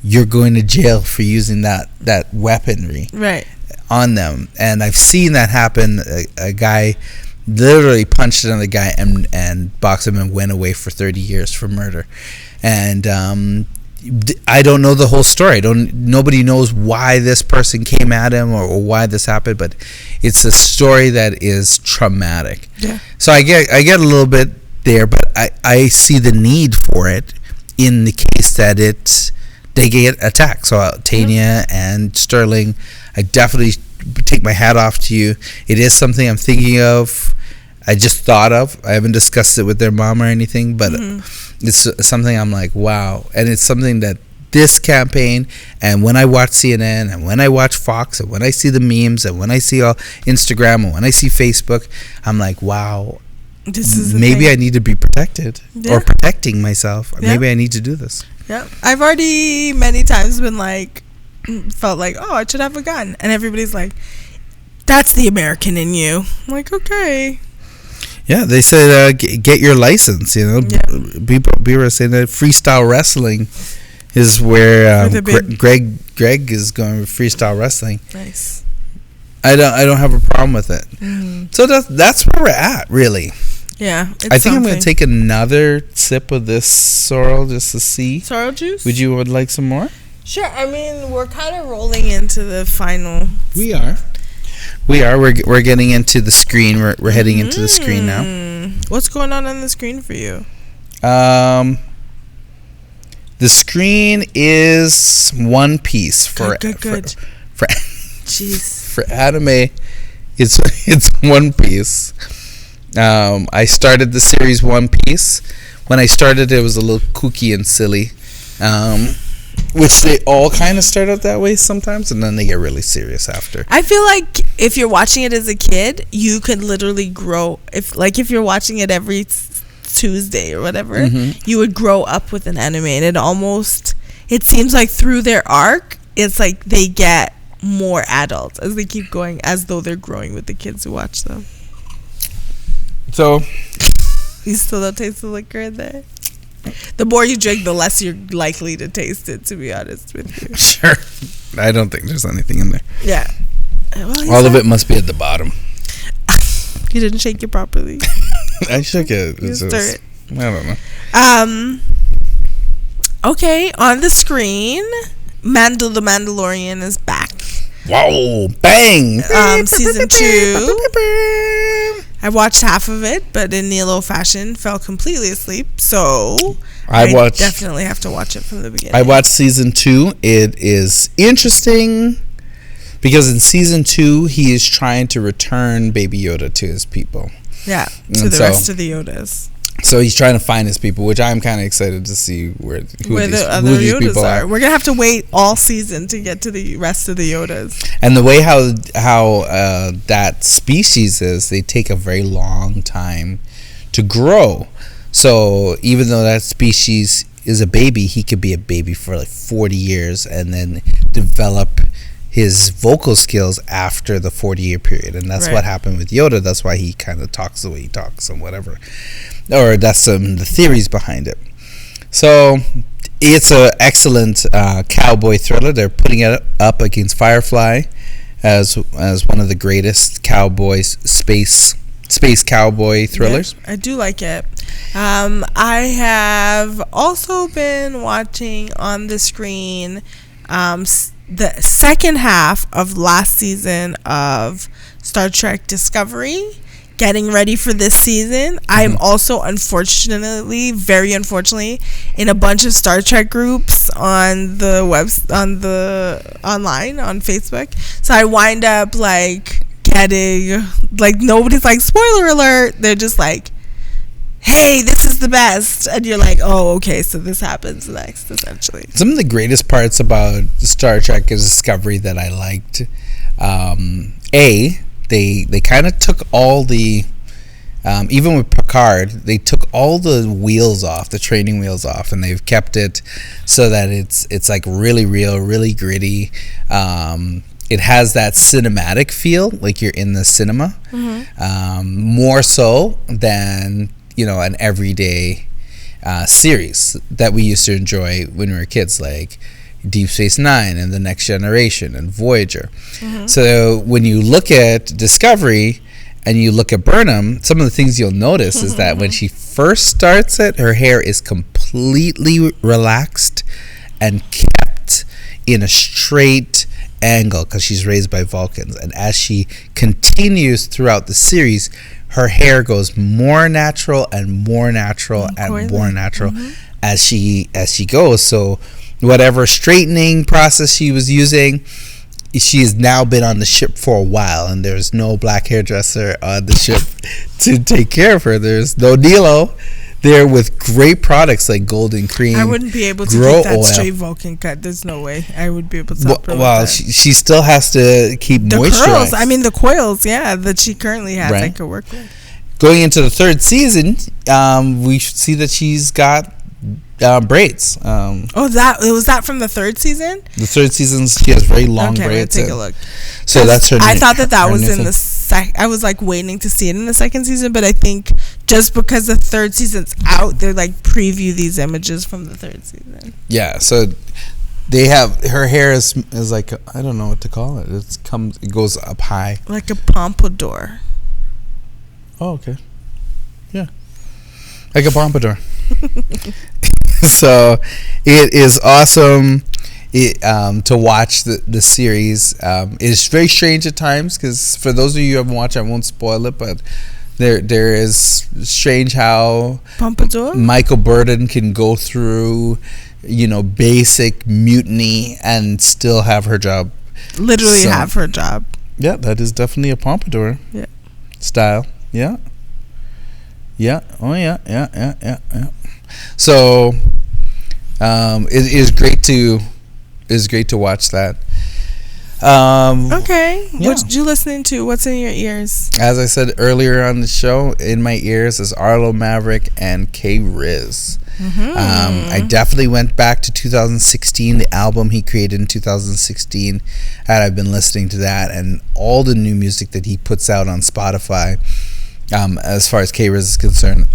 you're going to jail for using that weaponry on them. And I've seen that happen. A guy literally punched another guy and boxed him and went away for 30 years for murder. And I don't know the whole story. Nobody knows why this person came at him or why this happened, but it's a story that is traumatic. So I get a little bit there, but I see the need for it in the case that they get attacked. So Tanya and Sterling, I definitely take my hat off to you. It is something I'm thinking of. I just thought of. I haven't discussed it with their mom or anything, but it's something I'm like, wow. And it's something that this campaign, and when I watch CNN, and when I watch Fox, and when I see the memes, and when I see all Instagram, and when I see Facebook, I'm like, wow, maybe I need to be protected or protecting myself. Yeah. Maybe I need to do this. Yeah, I've already many times been like, felt like, oh, I should have a gun, and everybody's like, that's the American in you. I'm like, okay. Yeah, they said get your license. You know, people are saying that freestyle wrestling is where Greg is going with freestyle wrestling. Nice. I don't have a problem with it. So that's where we're at, really. Yeah, I think I'm going to take another sip of this sorrel just to see. Sorrel juice? Would like some more? Sure. I mean, we're kind of rolling into the final. We are. We're getting into the screen. We're heading into the screen now. What's going on the screen for you? The screen is One Piece for good. For jeez. For anime, it's One Piece. I started the series One Piece. When I started, it was a little kooky and silly, which they all kind of start out that way sometimes, and then they get really serious after. I feel like if you're watching it as a kid, you could literally grow. If you're watching it every Tuesday or whatever, you would grow up with an anime, and it seems like through their arc, it's like they get more adults as they keep going, as though they're growing with the kids who watch them. So you still don't taste the liquor in there? The more you drink, the less you're likely to taste it, to be honest with you. Sure. I don't think there's anything in there. Yeah. Well, all of it must be at the bottom. You didn't shake it properly. I shook it. You stir it. I don't know. Okay, on the screen, the Mandalorian is back. Wow, bang! Season 2. I watched half of it, but in Nilo fashion, fell completely asleep. So I definitely have to watch it from the beginning. I watched season 2. It is interesting because in season 2, he is trying to return Baby Yoda to his people. Yeah, to the rest of the Yodas. So he's trying to find his people, which I'm kind of excited to see who the other Yodas are. We're gonna have to wait all season to get to the rest of the Yodas. And the way how that species is, they take a very long time to grow. So even though that species is a baby, he could be a baby for like 40 years and then develop his vocal skills after the 40-year period. And that's what happened with Yoda. That's why he kind of talks the way he talks and whatever. Or that's the theories behind it. So it's an excellent cowboy thriller. They're putting it up against Firefly as one of the greatest cowboys, space cowboy thrillers. Yeah, I do like it. I have also been watching on the screen the second half of last season of Star Trek Discovery, getting ready for this season. I'm also very unfortunately in a bunch of Star Trek groups on the online on Facebook. So I wind up like getting like, nobody's like spoiler alert. They're just like, hey, this is the best, and you're like, oh, okay, so this happens next, essentially. Some of the greatest parts about Star Trek Discovery that I liked, they kind of took all the, even with Picard, they took all the wheels off, the training wheels off, and they've kept it so that it's like really real, really gritty. It has that cinematic feel, like you're in the cinema, more so than an everyday series that we used to enjoy when we were kids, like Deep Space Nine and The Next Generation and Voyager. So when you look at Discovery and you look at Burnham, some of the things you'll notice is that when she first starts it, her hair is completely relaxed and kept in a straight angle because she's raised by Vulcans. And as she continues throughout the series, her hair goes more natural and more natural and more natural as she goes. So whatever straightening process she was using, she has now been on the ship for a while, and there's no black hairdresser on the ship to take care of her. There's no Nilo there with great products like Golden Cream. I wouldn't be able to Grow keep that Oil. straight Vulcan cut. There's no way I would be able to help her with Well, that. she still has to keep The moisturized. curls, I mean the coils, yeah, that she currently has, I Right. could work with. Going into the third season, we should see that she's got braids. It was that from the third season? The third season, she has very long Okay, braids. take a look. So that's her. I thought that her was new in thing. the I was like waiting to see it in the second season, but I think just because the third season's out, they're like preview these images from the third season. Yeah, so they have her hair is like, I don't know what to call it. It goes up high. Like a pompadour. Oh, okay. Yeah. Like a pompadour. So it is awesome to watch the series. It is very strange at times, because for those of you who haven't watched, I won't spoil it, but there is strange how Pompadour? Michael Burden can go through, basic mutiny and still have her job. Literally have her job. Yeah, that is definitely a pompadour. Yeah. Style. Yeah. Yeah. Oh yeah. Yeah. So, it is great to watch that. Okay. Yeah. What you listening to? What's in your ears? As I said earlier on the show, in my ears is Arlo Maverick and K-Riz. Mm-hmm. I definitely went back to 2016, the album he created in 2016, and I've been listening to that and all the new music that he puts out on Spotify, as far as K-Riz is concerned,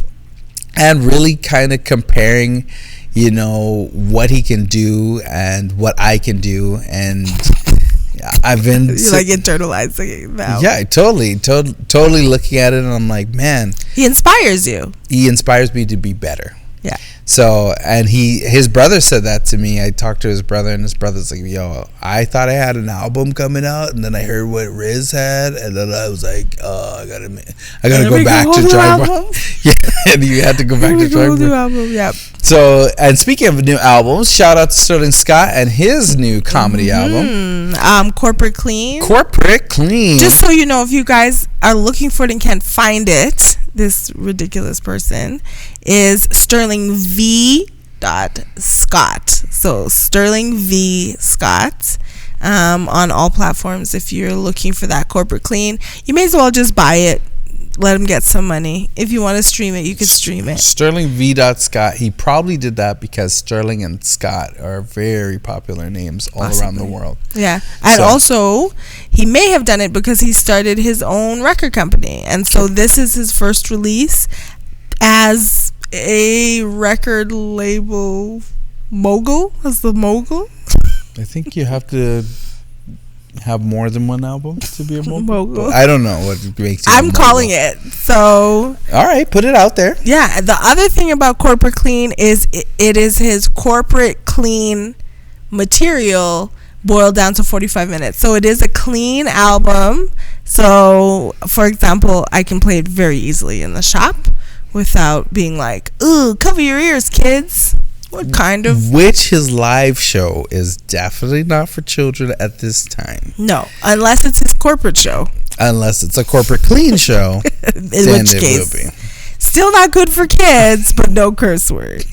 and really kind of comparing, what he can do and what I can do, and I've been You're like internalizing that. yeah, totally looking at it, and I'm like, man, He inspires you. he inspires me to be better. Yeah. So, and his brother said that to me. I talked to his brother, and his brother's like, yo, I thought I had an album coming out, and then I heard what Riz had, and then I was like, oh, I gotta go back to Drive By. Yeah, and you had to go back to Drive By. Album, yeah. So, and speaking of new albums, shout out to Sterling Scott and his new comedy album, Corporate Clean. Corporate Clean. Just so you know, if you guys are looking for it and can't find it, this ridiculous person is Sterling V. Scott. So Sterling V. Scott on all platforms. If you're looking for that Corporate Clean, you may as well just buy it. Let him get some money. If you want to stream it, you could stream it. Sterling V. Scott. He probably did that because Sterling and Scott are very popular names all around the world. Yeah. And also, he may have done it because he started his own record company. And so this is his first release as a record label mogul. As the mogul. I think you have to have more than one album to be a mogul. Mogul. I don't know what makes you I'm calling it. So all right, put it out there. yeah, the other thing about Corporate Clean is it is his Corporate Clean material boiled down to 45 minutes. So it is a clean album. So for example, I can play it very easily in the shop without being like, ooh, cover your ears, kids. What kind of... Which his live show is definitely not for children at this time. No, unless it's his corporate show. Unless it's a Corporate Clean show. In then which it case, will be. still not good for kids, but no curse word.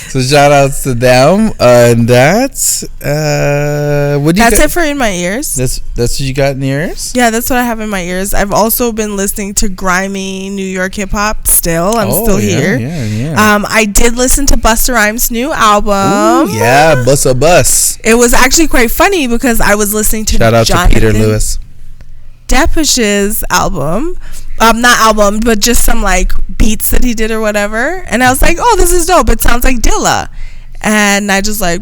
So shout outs to them. And that's That's it for In My Ears. That's what you got in your ears? Yeah, that's what I have in my ears. I've also been listening to grimy New York hip hop still. I'm still here. Yeah. I did listen to Busta Rhymes' new album. Ooh, yeah, Bus a Bus. It was actually quite funny because I was listening to Shout out Jonathan to Peter Lewis. Depeche's album. Not album, but just some like beats that he did or whatever. And I was like, oh, this is dope. It sounds like Dilla. And I just like,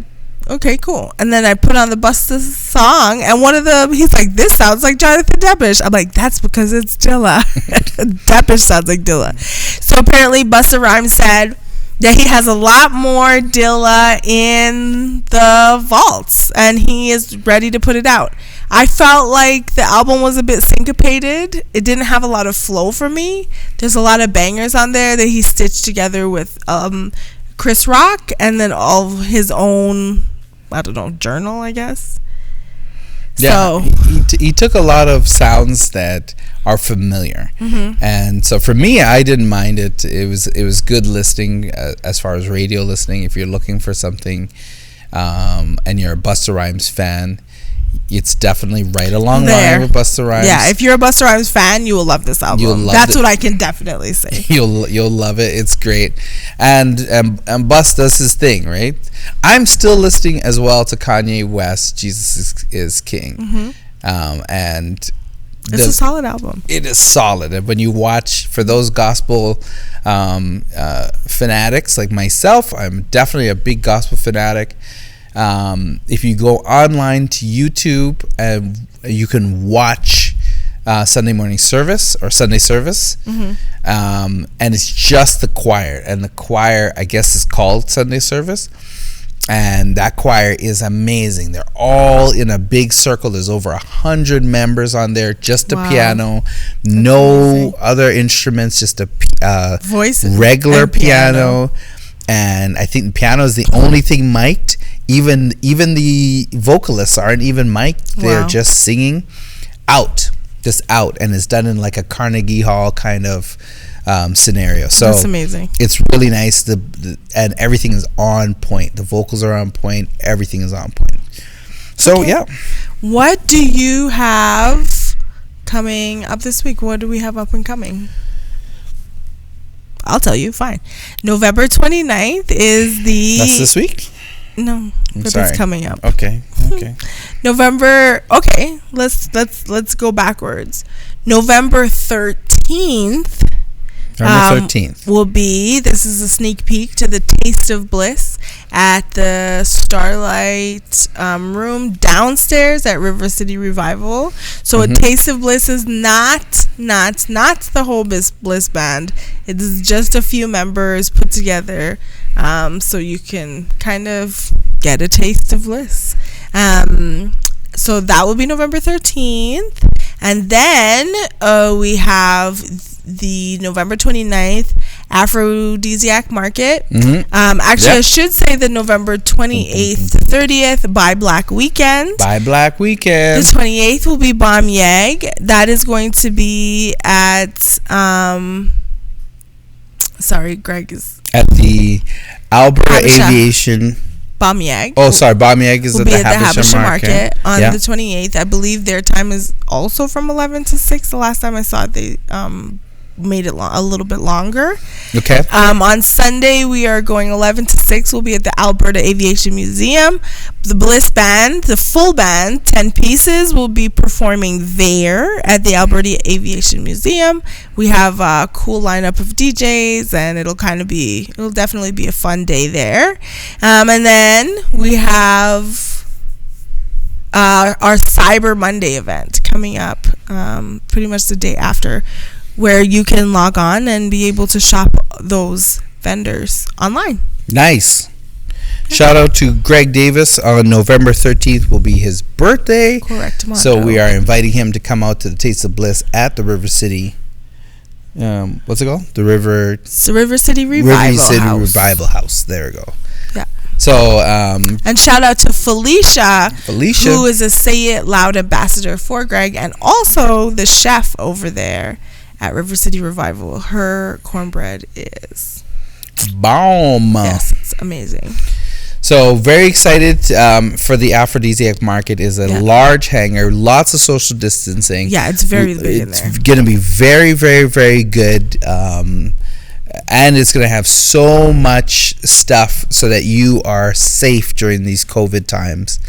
okay, cool. And then I put on the Busta song, and one of them, he's like, this sounds like Jonathan Depeche. I'm like, that's because it's Dilla. Depeche sounds like Dilla. So apparently Busta Rhymes said that he has a lot more Dilla in the vaults, and he is ready to put it out. I felt like the album was a bit syncopated. It didn't have a lot of flow for me. There's a lot of bangers on there that he stitched together with Chris Rock, and then all his own I don't know, journal, I guess. Yeah, so he took a lot of sounds that are familiar, and so for me, I didn't mind it. It was good listening as far as radio listening. If you're looking for something, and you're a Busta Rhymes fan, it's definitely right along line with Busta Rhymes. Yeah, if you're a Busta Rhymes fan, you will love this album. That's what I can definitely say. You'll love it. It's great, and Busta does his thing, right? I'm still listening as well to Kanye West, Jesus is King, and it's a solid album. It is solid, and when you watch, for those gospel fanatics like myself, I'm definitely a big gospel fanatic. If you go online to YouTube, and you can watch Sunday morning service or Sunday service, and it's just the choir, and the choir, I guess, is called Sunday service, and that choir is amazing. They're all in a big circle. There's over 100 members on there, just a piano, no other instruments, just a voice, regular piano, and I think the piano is the only thing mic'd. Even the vocalists aren't even mic'd. They're just singing out, and it's done in like a Carnegie Hall kind of scenario. So that's amazing. It's really nice. And everything is on point. The vocals are on point. Everything is on point. So yeah. What do you have coming up this week? What do we have up and coming? I'll tell you. Fine. November 29th is the. That's this week? No, but it's coming up. Okay. November. Okay, let's go backwards. November 13th. November 13th will be. This is a sneak peek to the Taste of Bliss at the Starlight Room downstairs at River City Revival. So a Taste of Bliss is not the whole Bliss band. It is just a few members put together. So you can kind of get a taste of bliss. So that will be November 13th. And then we have the November 29th Aphrodisiac Market. I should say the November 28th to 30th Buy Black Weekend. The 28th will be Bomb Yag. That is going to be at... sorry, Greg is... At the Alberta Aviation. Bomb Yag. Oh, sorry. Bomb Yag is at the Habesha Market on the 28th. I believe their time is also from 11 to 6. The last time I saw it, they made it a little bit longer. Okay. On Sunday, we are going 11 to 6. We'll be at the Alberta Aviation Museum. The Bliss Band, the full band, 10 pieces, will be performing there at the Alberta Aviation Museum. We have a cool lineup of DJs, and it'll definitely be a fun day there. And then we have our Cyber Monday event coming up pretty much the day after, where you can log on and be able to shop those vendors online. Nice. Shout out to Greg Davis. On November 13th will be his birthday. Correct. So we are inviting him to come out to the Taste of Bliss at the River City. What's it called? It's the River City Revival House. There we go. Yeah. So and shout out to Felicia, who is a Say It Loud ambassador for Greg, and also the chef over there at River City Revival. Her cornbread is bomb. Yes, it's amazing. So very excited for the Aphrodisiac Market. Is a large hangar, lots of social distancing. Yeah, it's very big in there. It's going to be very, very, very good. And it's going to have so much stuff so that you are safe during these COVID times.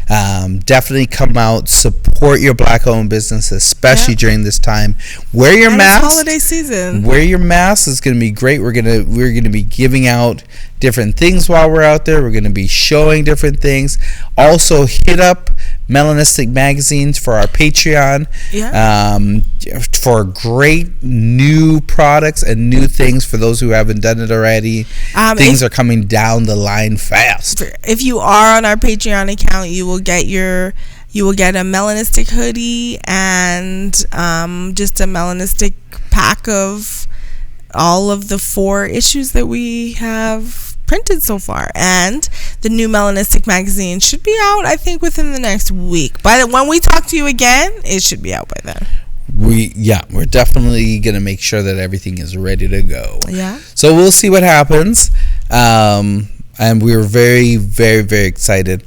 Definitely come out, support your Black-owned business, especially during this time. Wear your mask. It's holiday season. Wear your mask. It's going to be great. We're going to be giving out different things while we're out there. We're going to be showing different things. Also, hit up Melanistic Magazines for our Patreon. For great new products and new things for those who haven't done it already. Things are coming down the line fast. If you are on our Patreon account, you will get a Melanistic hoodie and just a Melanistic pack of all of the 4 issues that we have printed so far. And the new Melanistic magazine should be out, I think, within the next week. When we talk to you again, it should be out by then. We're definitely gonna make sure that everything is ready to go. Yeah. So we'll see what happens. And we're very, very, very excited.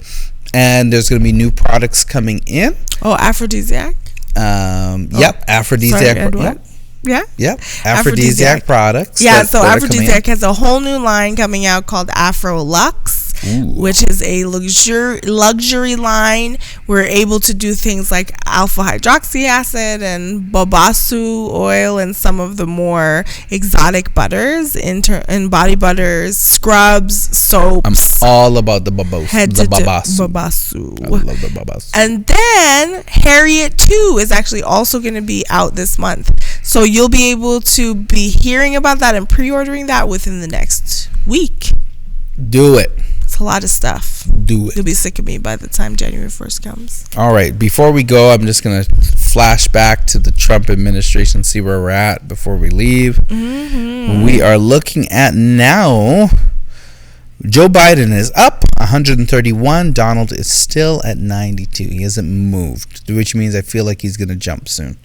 And there's gonna be new products coming in. Oh, aphrodisiac. Yep, aphrodisiac. Sorry, Yep, aphrodisiac products. Yeah, so aphrodisiac has a whole new line coming out called Afro Luxe. Ooh. Which is a luxury line. We're able to do things like alpha hydroxy acid and babasu oil and some of the more exotic butters in body butters, scrubs, soaps. I'm all about the babasu. I love the babasu. And then Harriet 2 is actually also going to be out this month. So you'll be able to be hearing about that and pre-ordering that within the next week. Do it. It's a lot of stuff. Do it. You'll be sick of me by the time January 1st comes. All right. Before we go, I'm just going to flash back to the Trump administration, see where we're at before we leave. Mm-hmm. We are looking at now, Joe Biden is up 131. Donald is still at 92. He hasn't moved, which means I feel like he's going to jump soon.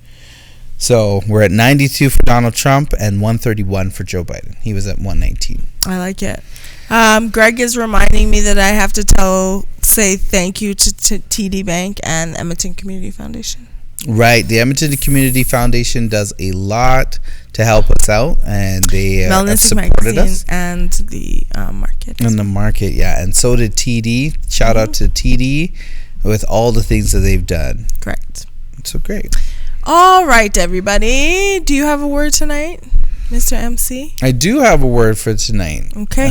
So we're at 92 for Donald Trump and 131 for Joe Biden. He was at 119. I like it. Greg is reminding me that I have to say thank you to TD Bank and Edmonton Community Foundation. Right. The Edmonton Community Foundation does a lot to help us out, and they have supported us. And the market. And the market, yeah. And so did TD. Shout out to TD with all the things that they've done. Correct. So great. All right, everybody. Do you have a word tonight, Mr. MC? I do have a word for tonight. Okay.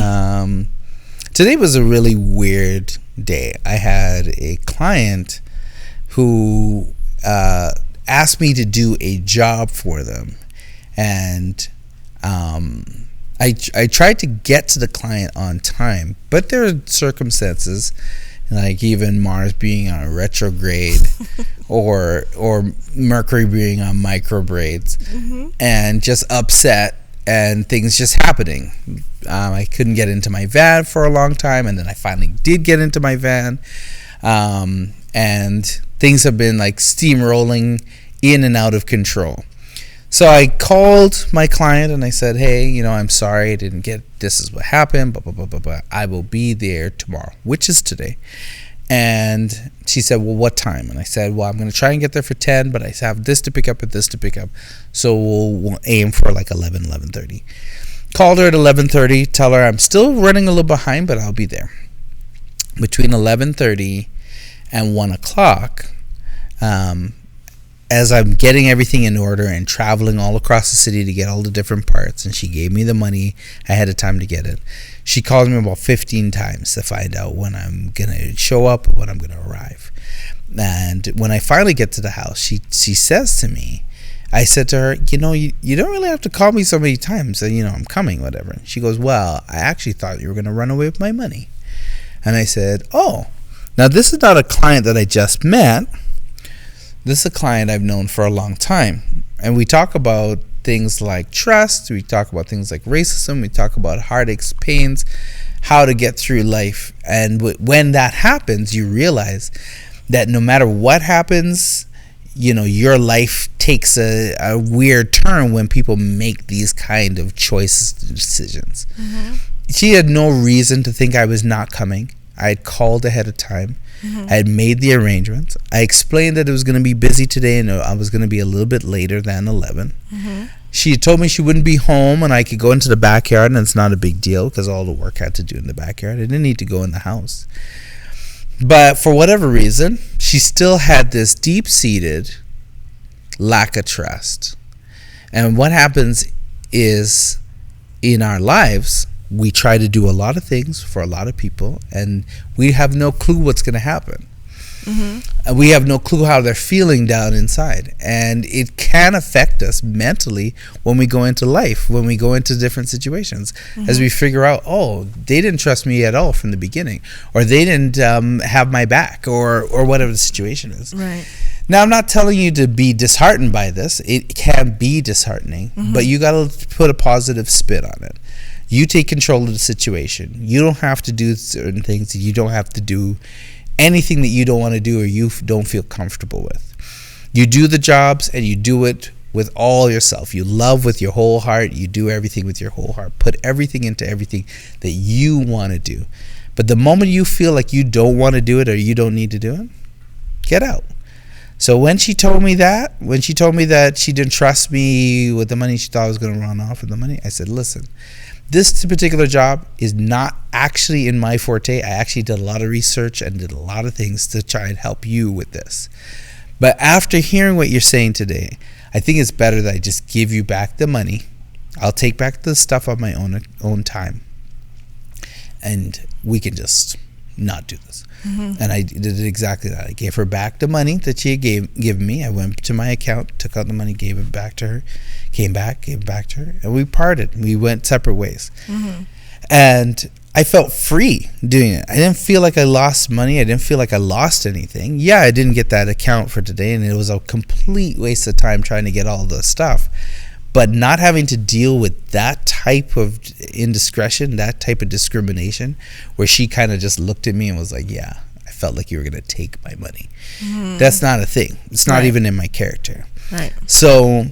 Today was a really weird day. I had a client who asked me to do a job for them, and I tried to get to the client on time, but there are circumstances, like even Mars being on a retrograde or Mercury being on microbraids, mm-hmm. and just upset and things just happening. I couldn't get into my van for a long time, and then I finally did get into my van, and things have been like steamrolling in and out of control. So I called my client and I said, hey, I'm sorry I didn't get, this is what happened, blah, blah, blah, blah, blah. I will be there tomorrow, which is today. And she said, well, what time? And I said, well, I'm going to try and get there for 10, but I have this to pick up and this to pick up. So we'll aim for like 11:30. Called her at 11:30, tell her I'm still running a little behind, but I'll be there. Between 11:30 and 1 o'clock, as I'm getting everything in order and traveling all across the city to get all the different parts, and she gave me the money ahead of time to get it, she called me about 15 times to find out when I'm going to show up, when I'm going to arrive. And when I finally get to the house, she says to me, I said to her, you don't really have to call me so many times, I'm coming, whatever. She goes, well, I actually thought you were going to run away with my money. And I said, oh, now this is not a client that I just met. This is a client I've known for a long time. And we talk about things like trust. We talk about things like racism. We talk about heartaches, pains, how to get through life. And when that happens, you realize that no matter what happens, your life takes a weird turn when people make these kind of choices, decisions. Mm-hmm. She had no reason to think I was not coming. I had called ahead of time. Mm-hmm. I had made the arrangements. I explained that it was going to be busy today and I was going to be a little bit later than 11. Mm-hmm. She told me she wouldn't be home and I could go into the backyard, and it's not a big deal because all the work I had to do in the backyard. I didn't need to go in the house. But for whatever reason, she still had this deep-seated lack of trust. And what happens is, in our lives, we try to do a lot of things for a lot of people, and we have no clue what's going to happen. Mm-hmm. And we have no clue how they're feeling down inside. And it can affect us mentally when we go into life, when we go into different situations, mm-hmm. as we figure out, oh, they didn't trust me at all from the beginning, or they didn't have my back, or whatever the situation is. Right. Now, I'm not telling you to be disheartened by this. It can be disheartening, mm-hmm. but you got to put a positive spin on it. You take control of the situation. You don't have to do certain things. You don't have to do anything that you don't want to do or you don't feel comfortable with. You do the jobs and you do it with all yourself. You love with your whole heart. You do everything with your whole heart. Put everything into everything that you want to do. But the moment you feel like you don't want to do it or you don't need to do it, get out. So when she told me that she didn't trust me with the money, she thought I was going to run off with the money, I said, listen, this particular job is not actually in my forte. I actually did a lot of research and did a lot of things to try and help you with this. But after hearing what you're saying today, I think it's better that I just give you back the money. I'll take back the stuff on my own time. And we can just not do this. Mm-hmm. And I did exactly that. I gave her back the money that she had given me. I went to my account, took out the money, gave it back to her, came back, gave it back to her, and we parted. We went separate ways. Mm-hmm. And I felt free doing it. I didn't feel like I lost money. I didn't feel like I lost anything. Yeah, I didn't get that account for today, and it was a complete waste of time trying to get all the stuff. But not having to deal with that type of indiscretion, that type of discrimination, where she kind of just looked at me and was like, yeah, I felt like you were going to take my money. Mm-hmm. That's not a thing. It's not even in my character. Right. So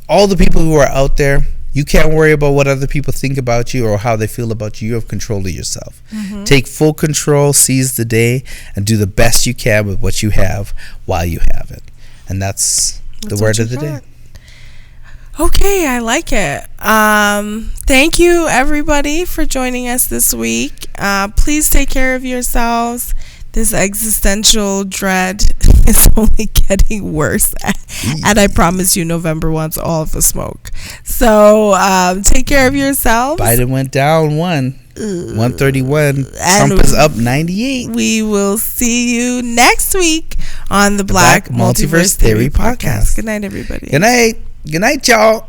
all the people who are out there, you can't worry about what other people think about you or how they feel about you. You have control of yourself. Mm-hmm. Take full control, seize the day, and do the best you can with what you have while you have it. And that's the word of the day. Okay, I like it. Thank you, everybody, for joining us this week. Please take care of yourselves. This existential dread is only getting worse. And I promise you, November wants all of the smoke. So take care of yourselves. Biden went down 131. Trump is up 98. We will see you next week on the Black Multiverse Theory Podcast. Good night, everybody. Good night. Good night, y'all.